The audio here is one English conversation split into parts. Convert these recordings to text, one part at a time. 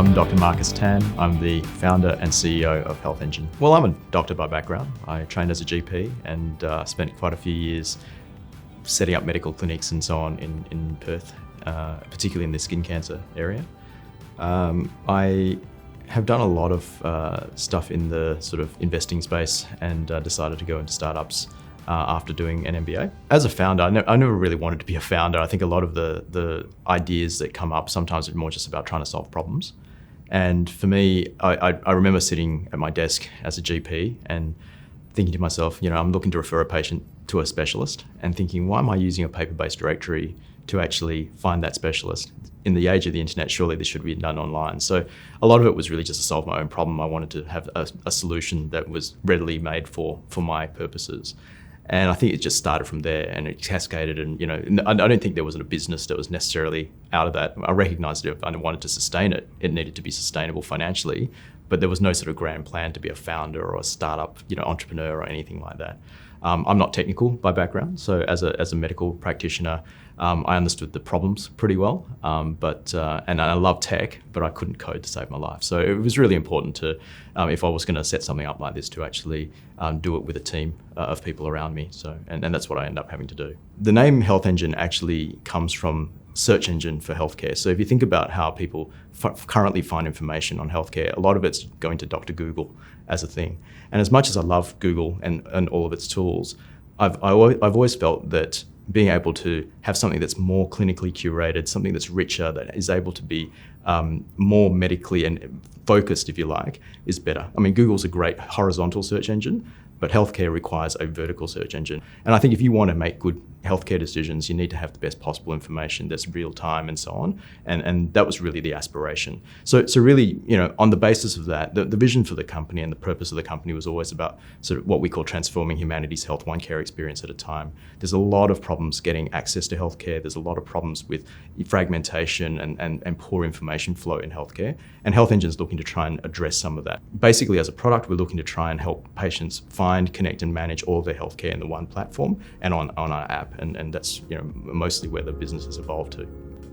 I'm Dr. Marcus Tan. I'm the founder and CEO of Healthengine. Well, I'm a doctor by background. I trained as a GP and spent quite a few years setting up medical clinics and so on in Perth, particularly in the skin cancer area. I have done a lot of stuff in the sort of investing space and decided to go into startups after doing an MBA. As a founder, I never really wanted to be a founder. I think a lot of the ideas that come up sometimes are more just about trying to solve problems. And for me, I remember sitting at my desk as a GP and thinking to myself, I'm looking to refer a patient to a specialist and thinking, why am I using a paper-based directory to actually find that specialist? In the age of the internet, surely this should be done online. So a lot of it was really just to solve my own problem. I wanted to have a solution that was readily made for my purposes. And I think it just started from there and it cascaded. And, I don't think there was a business that was necessarily out of that. I recognized that if I wanted to sustain it, it needed to be sustainable financially, but there was no sort of grand plan to be a founder or a startup, entrepreneur or anything like that. I'm not technical by background. So as a medical practitioner, I understood the problems pretty well, and I love tech, but I couldn't code to save my life. So it was really important to, if I was going to set something up like this, to actually do it with a team of people around me. So, and that's what I ended up having to do. The name Healthengine actually comes from search engine for healthcare. So if you think about how people currently find information on healthcare, a lot of it's going to Dr. Google as a thing. And as much as I love Google and all of its tools, I've always felt that being able to have something that's more clinically curated, something that's richer, that is able to be more medically and focused, if you like, is better. I mean, Google's a great horizontal search engine, but healthcare requires a vertical search engine. And I think if you want to make good healthcare decisions, you need to have the best possible information that's real time and so on. And that was really the aspiration. So really, on the basis of that, the vision for the company and the purpose of the company was always about sort of what we call transforming humanity's health one care experience at a time. There's a lot of problems getting access to healthcare. There's a lot of problems with fragmentation and poor information flow in healthcare. And Healthengine's looking to try and address some of that. Basically, as a product, we're looking to try and help patients find, connect, and manage all of their healthcare in the one platform and on our app. And that's mostly where the business has evolved to.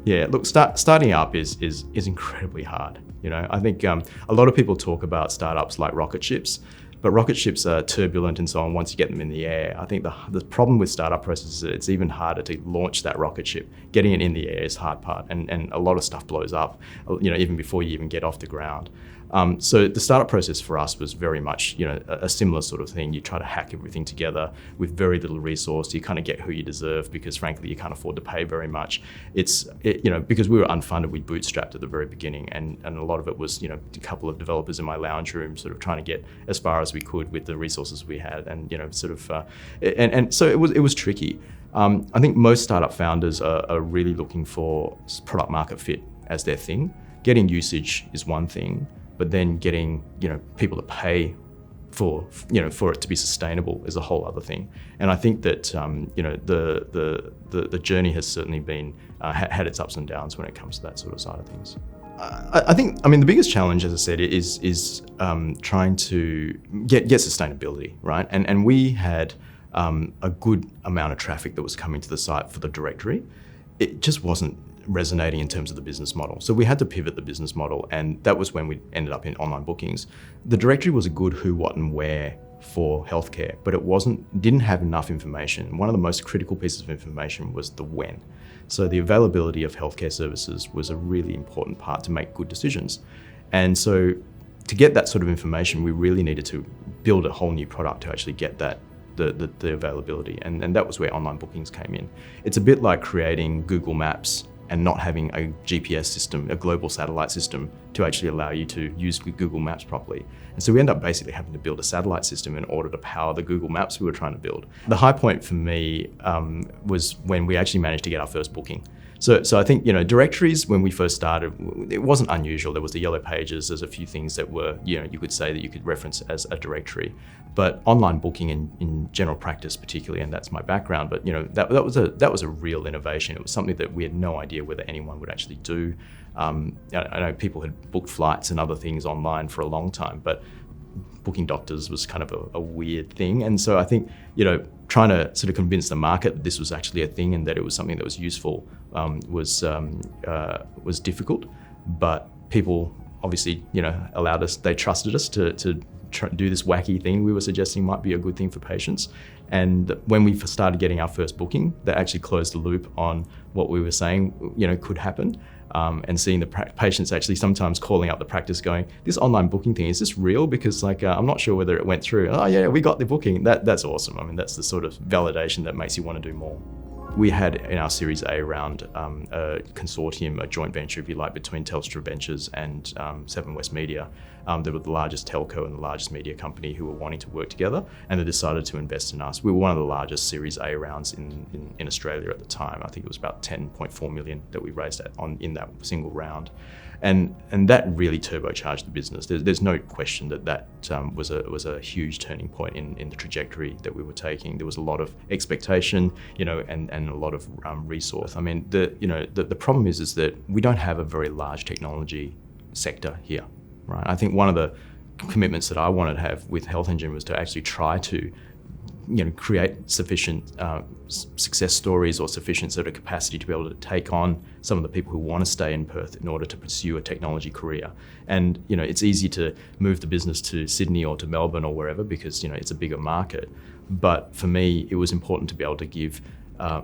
Yeah, look, starting up is incredibly hard. I think a lot of people talk about startups like rocket ships, but rocket ships are turbulent and so on once you get them in the air. I think the problem with startup processes is that it's even harder to launch that rocket ship. Getting it in the air is the hard part, and a lot of stuff blows up, even before you even get off the ground. So the startup process for us was very much, a similar sort of thing. You try to hack everything together with very little resource. You kind of get who you deserve because frankly, you can't afford to pay very much. Because we were unfunded, we bootstrapped at the very beginning. And a lot of it was, a couple of developers in my lounge room sort of trying to get as far as we could with the resources we had. And, so it was tricky. I think most startup founders are really looking for product market fit as their thing. Getting usage is one thing, but then getting people to pay for it to be sustainable is a whole other thing. And I think that the journey has certainly been had its ups and downs when it comes to that sort of side of things. I think the biggest challenge, as I said, is trying to get sustainability, right? And we had a good amount of traffic that was coming to the site for the directory. It just wasn't resonating in terms of the business model. So we had to pivot the business model, and that was when we ended up in online bookings. The directory was a good who, what, and where for healthcare, but it didn't have enough information. One of the most critical pieces of information was the when. So the availability of healthcare services was a really important part to make good decisions. And so to get that sort of information, we really needed to build a whole new product to actually get that the availability. And that was where online bookings came in. It's a bit like creating Google Maps and not having a GPS system, a global satellite system, to actually allow you to use Google Maps properly. And so we end up basically having to build a satellite system in order to power the Google Maps we were trying to build. The high point for me was when we actually managed to get our first booking. So I think, directories, when we first started, it wasn't unusual. There was the yellow pages. There's a few things that were, you could say that you could reference as a directory. But online booking in general practice particularly, and that's my background, but that was a real innovation. It was something that we had no idea whether anyone would actually do. I know people had booked flights and other things online for a long time, but booking doctors was kind of a weird thing. And so I think, trying to sort of convince the market that this was actually a thing and that it was something that was useful was difficult, but people obviously, allowed us, they trusted us to do this wacky thing we were suggesting might be a good thing for patients. And when we started getting our first booking, that actually closed the loop on what we were saying, could happen. And seeing the patients actually sometimes calling up the practice going, this online booking thing, is this real? Because I'm not sure whether it went through. Oh yeah, we got the booking. That's awesome. I mean, that's the sort of validation that makes you want to do more. We had in our Series A round a consortium, a joint venture, if you like, between Telstra Ventures and Seven West Media. They were the largest telco and the largest media company who were wanting to work together, and they decided to invest in us. We were one of the largest Series A rounds in Australia at the time. I think it was about 10.4 million that we raised in that single round. And that really turbocharged the business. There's no question that was a huge turning point in the trajectory that we were taking. There was a lot of expectation, and a lot of resource. I mean, the problem is that we don't have a very large technology sector here, right? I think one of the commitments that I wanted to have with Healthengine was to actually try to create sufficient success stories or sufficient sort of capacity to be able to take on some of the people who want to stay in Perth in order to pursue a technology career. And it's easy to move the business to Sydney or to Melbourne or wherever because it's a bigger market. But for me, it was important to be able to give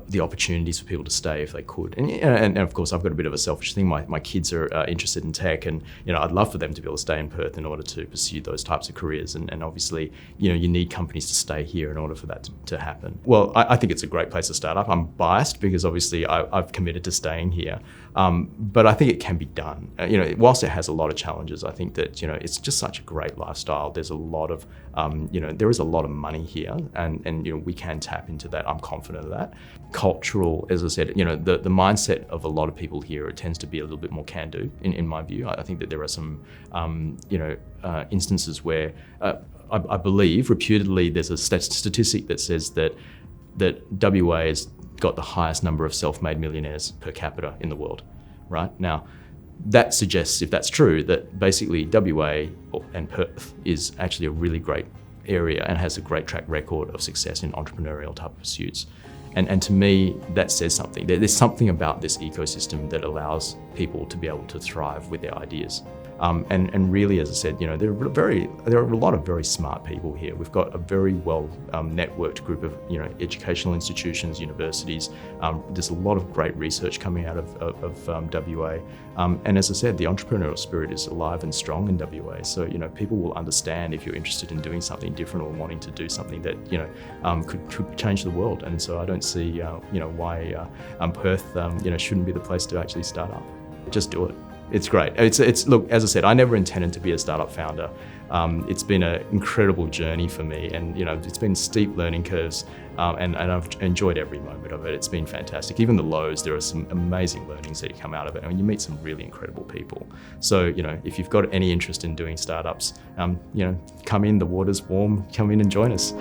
the opportunities for people to stay if they could. And of course, I've got a bit of a selfish thing. My kids are interested in tech, and I'd love for them to be able to stay in Perth in order to pursue those types of careers. And obviously, you need companies to stay here in order for that to happen. Well, I think it's a great place to start up. I'm biased because obviously I've committed to staying here. But I think it can be done. Whilst it has a lot of challenges, I think that it's just such a great lifestyle. There's a lot of there is a lot of money here, and we can tap into that. I'm confident of that. Cultural, as I said, the mindset of a lot of people here, it tends to be a little bit more can-do in my view. I think that there are some instances where I believe reputedly there's a statistic that says that WA has got the highest number of self-made millionaires per capita in the world, right? Now, that suggests, if that's true, that basically WA and Perth is actually a really great area and has a great track record of success in entrepreneurial type pursuits. And to me, that says something. There's something about this ecosystem that allows people to be able to thrive with their ideas. And really, as I said, there are a lot of very smart people here. We've got a very well networked group of educational institutions, universities. There's a lot of great research coming out of WA. And as I said, the entrepreneurial spirit is alive and strong in WA. So people will understand if you're interested in doing something different or wanting to do something that could change the world. And so I don't see why Perth shouldn't be the place to actually start up. Just do it. It's great. Look, as I said, I never intended to be a startup founder. It's been an incredible journey for me, and it's been steep learning curves, and I've enjoyed every moment of it. It's been fantastic. Even the lows, there are some amazing learnings that come out of it. I mean, you meet some really incredible people. So if you've got any interest in doing startups, come in. The water's warm. Come in and join us.